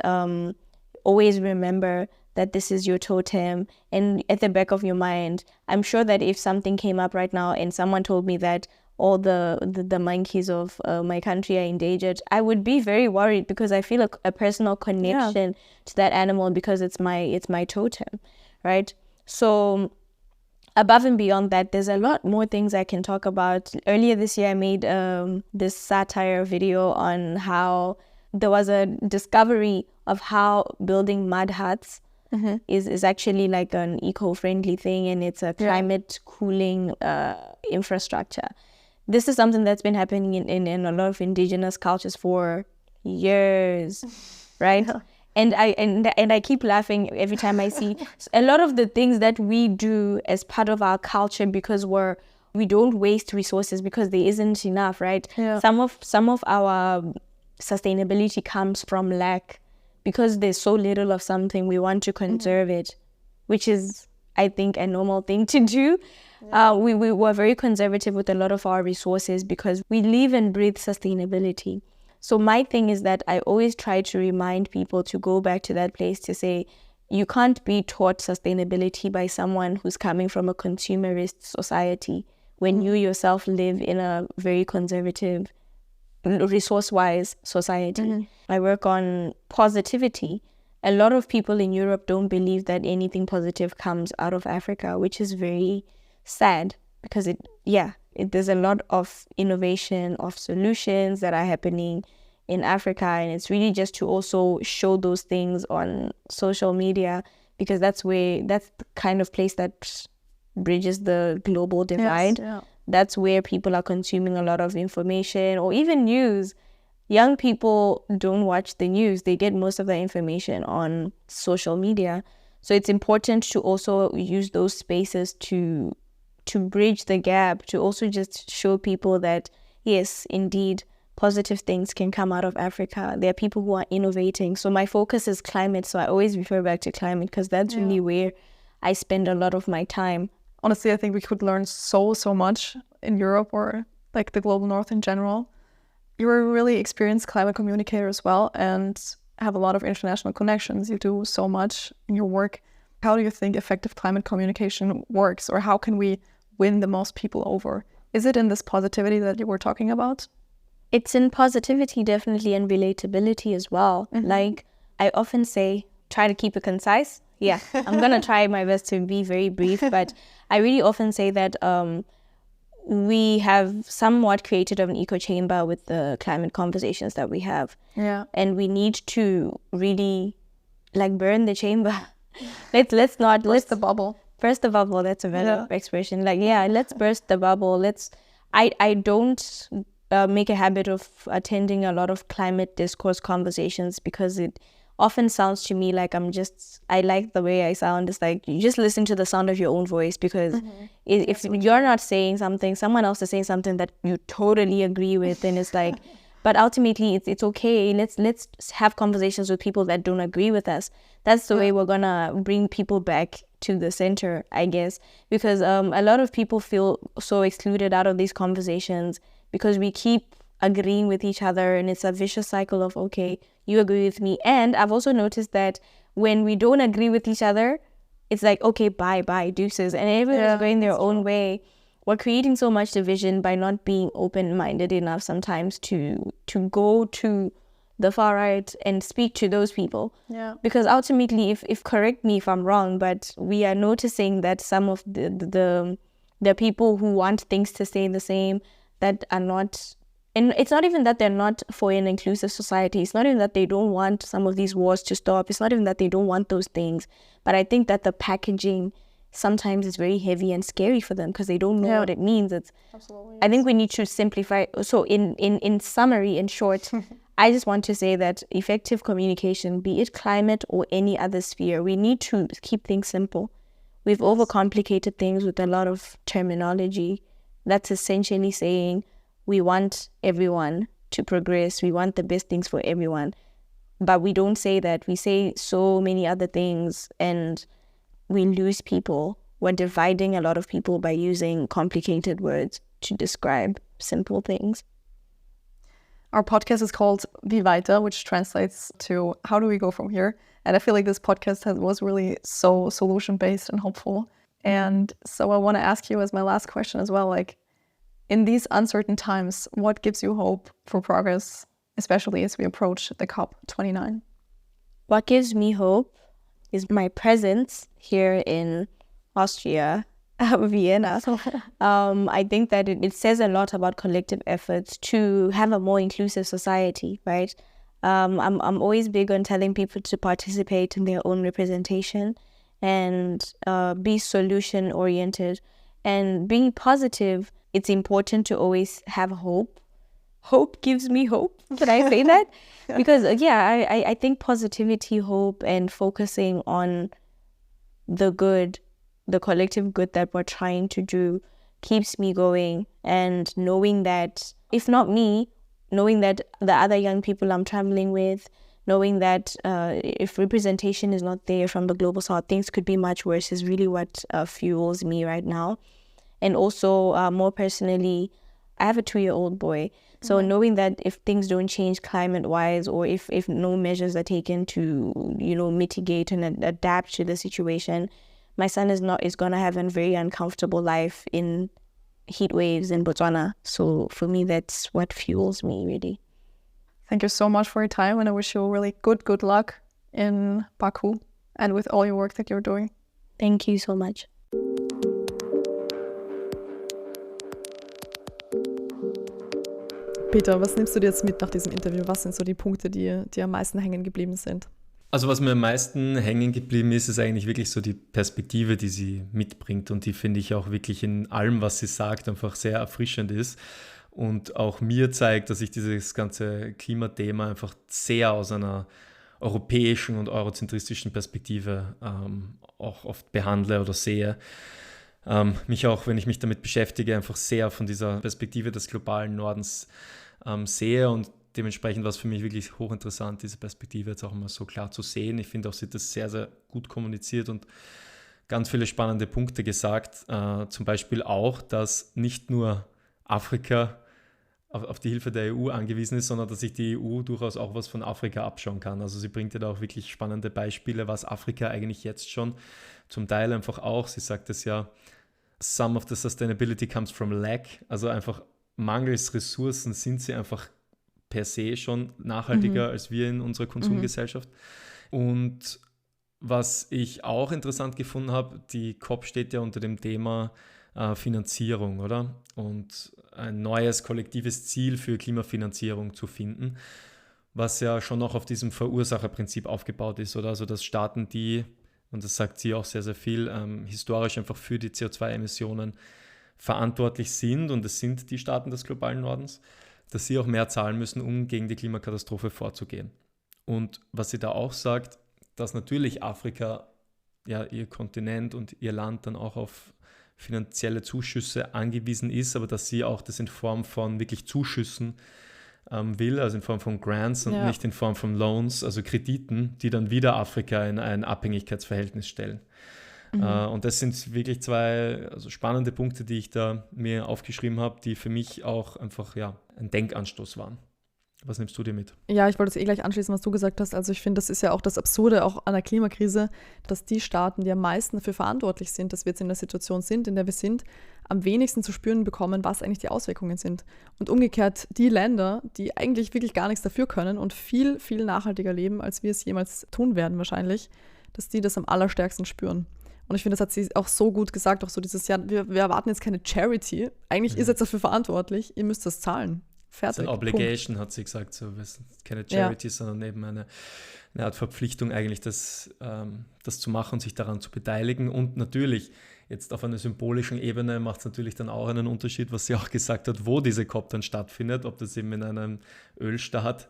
always remember that this is your totem, and at the back of your mind, I'm sure that if something came up right now and someone told me that all the monkeys of my country are endangered, I would be very worried because I feel a personal connection to that animal because it's my totem, right? So above and beyond that, there's a lot more things I can talk about. Earlier this year, I made this satire video on how there was a discovery of how building mud huts is actually like an eco-friendly thing, and it's a climate cooling infrastructure. This is something that's been happening in a lot of indigenous cultures for years, right? Yeah. And I keep laughing every time I see a lot of the things that we do as part of our culture because we don't waste resources because there isn't enough, right? Yeah. Some of our sustainability comes from lack because there's so little of something. We want to conserve it, which is, I think, a normal thing to do. Yeah. We were very conservative with a lot of our resources because we live and breathe sustainability. So my thing is that I always try to remind people to go back to that place to say, you can't be taught sustainability by someone who's coming from a consumerist society when you yourself live in a very conservative, resource-wise society. I work on positivity. A lot of people in Europe don't believe that anything positive comes out of Africa, which is very sad because there's a lot of innovation, of solutions that are happening in Africa, and it's really just to also show those things on social media because that's the kind of place that bridges the global divide. Yes, yeah. That's where people are consuming a lot of information or even news. Young people don't watch the news. They get most of their information on social media. So it's important to also use those spaces to bridge the gap, to also just show people that, yes, indeed, positive things can come out of Africa. There are people who are innovating. So my focus is climate. So I always refer back to climate because that's really where I spend a lot of my time. Honestly, I think we could learn so much in Europe or like the global north in general. You're a really experienced climate communicator as well and have a lot of international connections. You do so much in your work. How do you think effective climate communication works, or how can we win the most people over? Is it in this positivity that you were talking about? It's in positivity, definitely, and relatability as well. Like I often say, try to keep it concise. Yeah, I'm going to try my best to be very brief, but I really often say that we have somewhat created an echo chamber with the climate conversations that we have. Yeah. And we need to really like burn the chamber. Let's burst the bubble. Burst the bubble, that's a better expression. Like, let's burst the bubble. I don't make a habit of attending a lot of climate discourse conversations because it often sounds to me like I like the way I sound. It's like you just listen to the sound of your own voice because if you're not saying something, someone else is saying something that you totally agree with, and it's like, but ultimately it's okay. Let's have conversations with people that don't agree with us. That's the way we're gonna bring people back to the center, I guess, because a lot of people feel so excluded out of these conversations because we keep agreeing with each other, and it's a vicious cycle of, okay, you agree with me. And I've also noticed that when we don't agree with each other, it's like, okay, bye, deuces, and everyone's going their own way. We're creating so much division by not being open-minded enough sometimes to go to the far right and speak to those people. Yeah. Because ultimately, if correct me if I'm wrong, but we are noticing that some of the people who want things to stay the same that are not. And it's not even that they're not for an inclusive society. It's not even that they don't want some of these wars to stop. It's not even that they don't want those things. But I think that the packaging sometimes is very heavy and scary for them because they don't know what it means. Absolutely. I think we need to simplify. So in summary, in short, I just want to say that effective communication, be it climate or any other sphere, we need to keep things simple. We've overcomplicated things with a lot of terminology. That's essentially saying, we want everyone to progress. We want the best things for everyone. But we don't say that. We say so many other things and we lose people. We're dividing a lot of people by using complicated words to describe simple things. Our podcast is called WIE WEITER, which translates to how do we go from here? And I feel like this podcast was really so solution-based and hopeful. And so I want to ask you as my last question as well, like, in these uncertain times, what gives you hope for progress, especially as we approach the COP29? What gives me hope is my presence here in Austria, Vienna. I think that it says a lot about collective efforts to have a more inclusive society, right? I'm always big on telling people to participate in their own representation and be solution-oriented. And being positive, it's important to always have hope. Hope gives me hope. Can I say that? Because, I think positivity, hope, and focusing on the good, the collective good that we're trying to do keeps me going. And knowing that, if not me, knowing that the other young people I'm traveling with, knowing that if representation is not there from the global south, things could be much worse is really what fuels me right now. And also, more personally, I have a 2-year-old boy. So knowing that if things don't change climate-wise, or if no measures are taken to, mitigate and adapt to the situation, my son is going to have a very uncomfortable life in heat waves in Botswana. So for me, that's what fuels me, really. Thank you so much for your time, and I wish you really good luck in Baku and with all your work that you're doing. Thank you so much. Peter, was nimmst du dir jetzt mit nach diesem Interview? Was sind so die Punkte, die dir am meisten hängen geblieben sind? Also was mir am meisten hängen geblieben ist eigentlich wirklich so die Perspektive, die sie mitbringt, und die finde ich auch wirklich in allem, was sie sagt, einfach sehr erfrischend ist und auch mir zeigt, dass ich dieses ganze Klimathema einfach sehr aus einer europäischen und eurozentristischen Perspektive auch oft behandle oder sehe. Mich auch, wenn ich mich damit beschäftige, einfach sehr von dieser Perspektive des globalen Nordens sehe, und dementsprechend war es für mich wirklich hochinteressant, diese Perspektive jetzt auch mal so klar zu sehen. Ich finde auch, sie hat das sehr, sehr gut kommuniziert und ganz viele spannende Punkte gesagt. Zum Beispiel auch, dass nicht nur Afrika auf die Hilfe der EU angewiesen ist, sondern dass sich die EU durchaus auch was von Afrika abschauen kann. Also sie bringt ja da auch wirklich spannende Beispiele, was Afrika eigentlich jetzt schon zum Teil einfach auch, sie sagt es ja, some of the sustainability comes from lack, also einfach mangels Ressourcen sind sie einfach per se schon nachhaltiger als wir in unserer Konsumgesellschaft. Und was ich auch interessant gefunden habe, die COP steht ja unter dem Thema Finanzierung, oder? Und ein neues kollektives Ziel für Klimafinanzierung zu finden, was ja schon noch auf diesem Verursacherprinzip aufgebaut ist, oder? Also dass Staaten, die, und das sagt sie auch sehr, sehr viel, historisch einfach für die CO2-Emissionen verantwortlich sind, und es sind die Staaten des globalen Nordens, dass sie auch mehr zahlen müssen, um gegen die Klimakatastrophe vorzugehen. Und was sie da auch sagt, dass natürlich Afrika, ja, ihr Kontinent und ihr Land dann auch auf finanzielle Zuschüsse angewiesen ist, aber dass sie auch das in Form von wirklich Zuschüssen will, also in Form von Grants und nicht in Form von Loans, also Krediten, die dann wieder Afrika in ein Abhängigkeitsverhältnis stellen. Und das sind wirklich zwei spannende Punkte, die ich da mir aufgeschrieben habe, die für mich auch einfach ein Denkanstoß waren. Was nimmst du dir mit? Ja, ich wollte es gleich anschließen, was du gesagt hast. Also ich finde, das ist ja auch das Absurde auch an der Klimakrise, dass die Staaten, die am meisten dafür verantwortlich sind, dass wir jetzt in der Situation sind, in der wir sind, am wenigsten zu spüren bekommen, was eigentlich die Auswirkungen sind. Und umgekehrt die Länder, die eigentlich wirklich gar nichts dafür können und viel, viel nachhaltiger leben, als wir es jemals tun werden wahrscheinlich, dass die das am allerstärksten spüren. Und ich finde, das hat sie auch so gut gesagt, auch so dieses Jahr, wir erwarten jetzt keine Charity. Eigentlich ist jetzt dafür verantwortlich, ihr müsst das zahlen. Fertig. Das ist eine Obligation, hat sie gesagt. So, wir sind keine Charity, sondern eben eine Art Verpflichtung eigentlich, das zu machen und sich daran zu beteiligen. Und natürlich, jetzt auf einer symbolischen Ebene macht es natürlich dann auch einen Unterschied, was sie auch gesagt hat, wo diese COP dann stattfindet, ob das eben in einem Ölstaat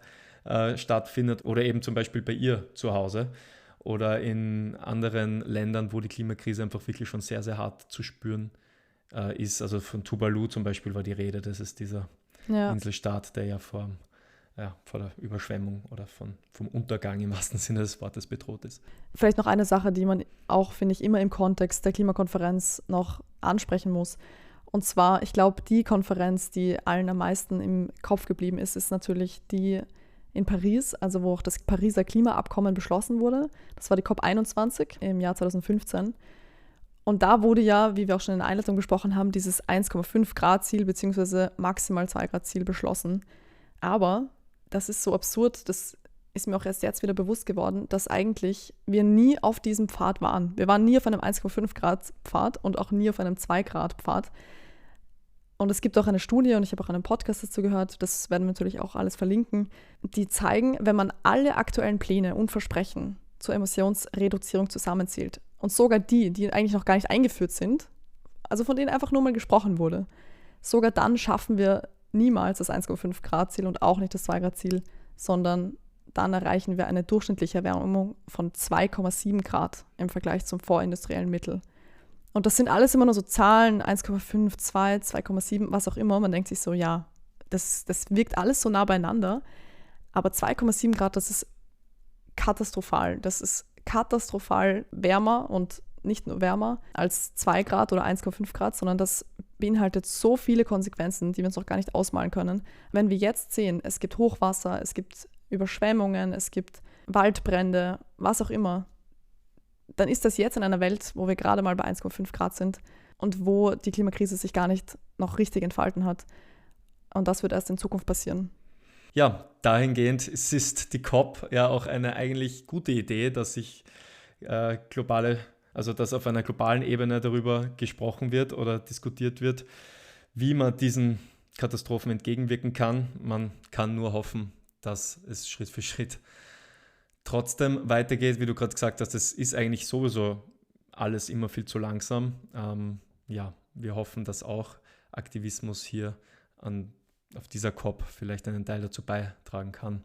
stattfindet oder eben zum Beispiel bei ihr zu Hause. Oder in anderen Ländern, wo die Klimakrise einfach wirklich schon sehr, sehr hart zu spüren ist. Also von Tuvalu zum Beispiel war die Rede, das ist dieser Inselstaat, der ja vor der Überschwemmung oder vom Untergang im wahrsten Sinne des Wortes bedroht ist. Vielleicht noch eine Sache, die man auch, finde ich, immer im Kontext der Klimakonferenz noch ansprechen muss. Und zwar, ich glaube, die Konferenz, die allen am meisten im Kopf geblieben ist, ist natürlich die in Paris, also wo auch das Pariser Klimaabkommen beschlossen wurde. Das war die COP29 im Jahr 2015. Und da wurde ja, wie wir auch schon in der Einleitung besprochen haben, dieses 1,5 Grad Ziel bzw. maximal 2 Grad Ziel beschlossen. Aber das ist so absurd, das ist mir auch erst jetzt wieder bewusst geworden, dass eigentlich wir nie auf diesem Pfad waren. Wir waren nie auf einem 1,5 Grad Pfad und auch nie auf einem 2 Grad Pfad. Und es gibt auch eine Studie, und ich habe auch einen Podcast dazu gehört, das werden wir natürlich auch alles verlinken, die zeigen, wenn man alle aktuellen Pläne und Versprechen zur Emissionsreduzierung zusammenzählt und sogar die eigentlich noch gar nicht eingeführt sind, also von denen einfach nur mal gesprochen wurde, sogar dann schaffen wir niemals das 1,5 Grad Ziel und auch nicht das 2 Grad Ziel, sondern dann erreichen wir eine durchschnittliche Erwärmung von 2,7 Grad im Vergleich zum vorindustriellen Mittel. Und das sind alles immer nur so Zahlen, 1,5, 2, 2,7, was auch immer. Man denkt sich so, ja, das wirkt alles so nah beieinander. Aber 2,7 Grad, das ist katastrophal. Das ist katastrophal wärmer und nicht nur wärmer als 2 Grad oder 1,5 Grad, sondern das beinhaltet so viele Konsequenzen, die wir uns noch gar nicht ausmalen können. Wenn wir jetzt sehen, es gibt Hochwasser, es gibt Überschwemmungen, es gibt Waldbrände, was auch immer, dann ist das jetzt in einer Welt, wo wir gerade mal bei 1,5 Grad sind und wo die Klimakrise sich gar nicht noch richtig entfalten hat. Und das wird erst in Zukunft passieren. Ja, dahingehend ist die COP ja auch eine eigentlich gute Idee, dass sich dass auf einer globalen Ebene darüber gesprochen wird oder diskutiert wird, wie man diesen Katastrophen entgegenwirken kann. Man kann nur hoffen, dass es Schritt für Schritt trotzdem weitergeht. Wie du gerade gesagt hast, das ist eigentlich sowieso alles immer viel zu langsam. Wir hoffen, dass auch Aktivismus hier auf dieser COP vielleicht einen Teil dazu beitragen kann,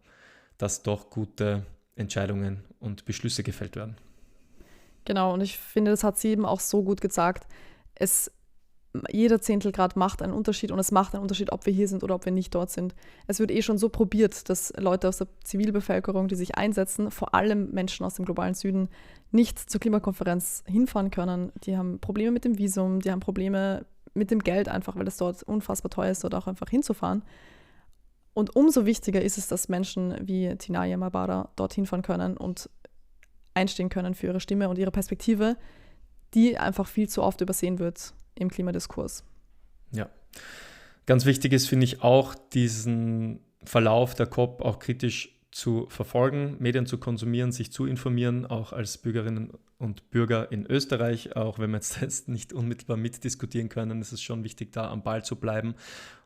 dass doch gute Entscheidungen und Beschlüsse gefällt werden. Genau, und ich finde, das hat sie eben auch so gut gesagt. Jeder Zehntelgrad macht einen Unterschied und es macht einen Unterschied, ob wir hier sind oder ob wir nicht dort sind. Es wird schon so probiert, dass Leute aus der Zivilbevölkerung, die sich einsetzen, vor allem Menschen aus dem globalen Süden, nicht zur Klimakonferenz hinfahren können. Die haben Probleme mit dem Visum, die haben Probleme mit dem Geld einfach, weil es dort unfassbar teuer ist, dort auch einfach hinzufahren. Und umso wichtiger ist es, dass Menschen wie Tinaye, Mabara dorthin fahren können und einstehen können für ihre Stimme und ihre Perspektive, die einfach viel zu oft übersehen wird im Klimadiskurs. Ja, ganz wichtig ist, finde ich, auch diesen Verlauf der COP auch kritisch zu verfolgen, Medien zu konsumieren, sich zu informieren, auch als Bürgerinnen und Bürger in Österreich, auch wenn wir jetzt nicht unmittelbar mitdiskutieren können, ist es schon wichtig, da am Ball zu bleiben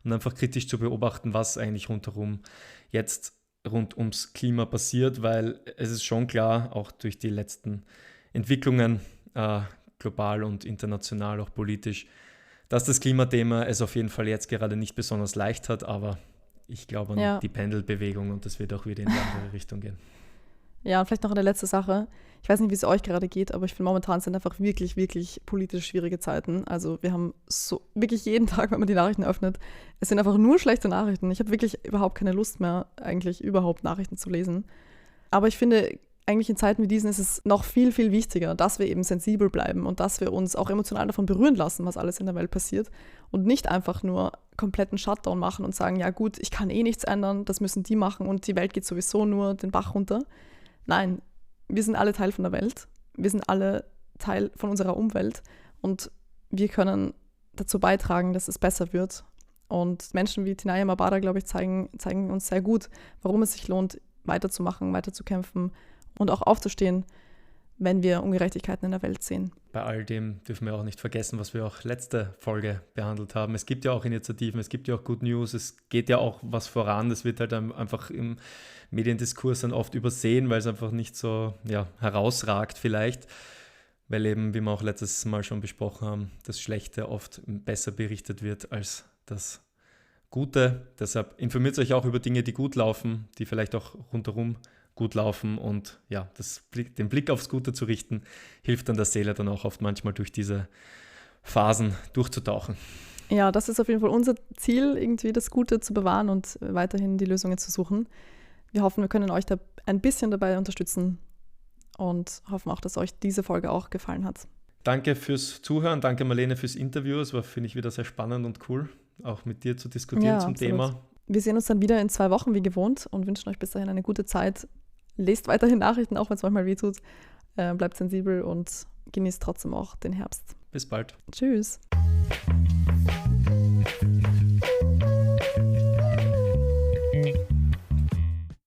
und einfach kritisch zu beobachten, was eigentlich rundherum jetzt rund ums Klima passiert, weil es ist schon klar, auch durch die letzten Entwicklungen, global und international, auch politisch, dass das Klimathema es auf jeden Fall jetzt gerade nicht besonders leicht hat, aber ich glaube an die Pendelbewegung und das wird auch wieder in die andere Richtung gehen. Ja, und vielleicht noch eine letzte Sache. Ich weiß nicht, wie es euch gerade geht, aber ich finde, momentan sind einfach wirklich, wirklich politisch schwierige Zeiten. Also wir haben so wirklich jeden Tag, wenn man die Nachrichten öffnet, es sind einfach nur schlechte Nachrichten. Ich habe wirklich überhaupt keine Lust mehr, eigentlich überhaupt Nachrichten zu lesen. Aber ich finde, eigentlich in Zeiten wie diesen ist es noch viel, viel wichtiger, dass wir eben sensibel bleiben und dass wir uns auch emotional davon berühren lassen, was alles in der Welt passiert und nicht einfach nur kompletten Shutdown machen und sagen, ja gut, ich kann eh nichts ändern, das müssen die machen und die Welt geht sowieso nur den Bach runter. Nein, wir sind alle Teil von der Welt, wir sind alle Teil von unserer Umwelt und wir können dazu beitragen, dass es besser wird. Und Menschen wie Tinaye, Mabara, glaube ich, zeigen uns sehr gut, warum es sich lohnt, weiterzumachen, weiterzukämpfen und auch aufzustehen, wenn wir Ungerechtigkeiten in der Welt sehen. Bei all dem dürfen wir auch nicht vergessen, was wir auch letzte Folge behandelt haben. Es gibt ja auch Initiativen, es gibt ja auch Good News, es geht ja auch was voran. Das wird halt einfach im Mediendiskurs dann oft übersehen, weil es einfach nicht so herausragt vielleicht. Weil eben, wie wir auch letztes Mal schon besprochen haben, das Schlechte oft besser berichtet wird als das Gute. Deshalb informiert euch auch über Dinge, die gut laufen, die vielleicht auch rundherum gut laufen und den Blick aufs Gute zu richten, hilft dann der Seele dann auch oft manchmal durch diese Phasen durchzutauchen. Ja, das ist auf jeden Fall unser Ziel, irgendwie das Gute zu bewahren und weiterhin die Lösungen zu suchen. Wir hoffen, wir können euch da ein bisschen dabei unterstützen und hoffen auch, dass euch diese Folge auch gefallen hat. Danke fürs Zuhören, danke Marlene fürs Interview. Es war, finde ich, wieder sehr spannend und cool, auch mit dir zu diskutieren zum absolut. Thema. Wir sehen uns dann wieder in 2 Wochen wie gewohnt und wünschen euch bis dahin eine gute Zeit. Lest weiterhin Nachrichten, auch wenn es manchmal wehtut. Bleibt sensibel und genießt trotzdem auch den Herbst. Bis bald. Tschüss.